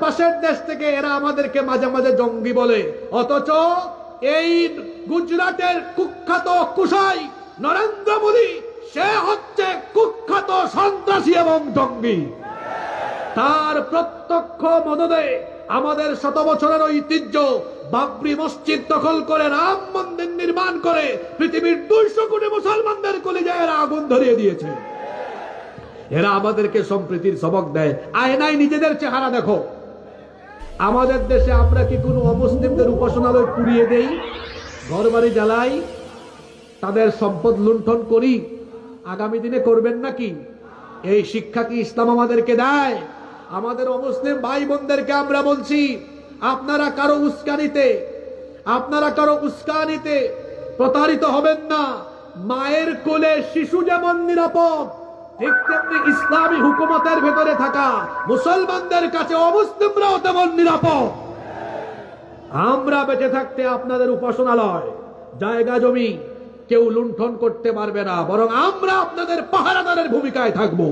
পাশের দেশ থেকে এরা আমাদেরকে মাঝে মাঝে জঙ্গি বলে, অথচ এই গুজরাটের কুখ্যাত কুশাই নরেন্দ্র মোদী, সে হচ্ছে কুখ্যাত সন্ত্রাসী এবং জঙ্গি। তার প্রত্যক্ষ মদদে আমাদের শত বছরের ঐতিহ্য বাবরি মসজিদ দখল করে রাম মন্দির নির্মাণ করে পৃথিবীর 200 কোটি মুসলমানদের কলিজায় এরা আগুন ধরিয়ে দিয়েছে। এরা আমাদেরকে সম্প্রীতির সবক দেয়। আয়নায় নিজেদের চেহারা দেখো। আমাদের দেশে আমরা কি কোনো অমুসলিমদের উপাসনালয় পুড়িয়ে দেই, ঘরবাড়ি জ্বালাই, তাদের সম্পদ লুণ্ঠন করি? আগামী দিনে করবেন নাকি? এই শিক্ষা কি ইসলাম আমাদেরকে দেয়? আমাদের অমুসলিম ভাই বোনদেরকে আমরা বলছি, আপনারা কারো উস্কানিতে প্রতারিত হবেন না। মায়ের কোলে শিশু যেমন নিরাপদ, ঠিক তেমনি ইসলামী হুকুমতের ভেতরে থাকা মুসলমানদের কাছে অমুসলিমরাও তেমন নিরাপদ। আমরা বেঁচে থাকতে আপনাদের উপাসনালয়, জায়গা জমি কেউ লুণ্ঠন করতে পারবে না, বরং আমরা আপনাদের পাহারাদারের ভূমিকায় থাকবো।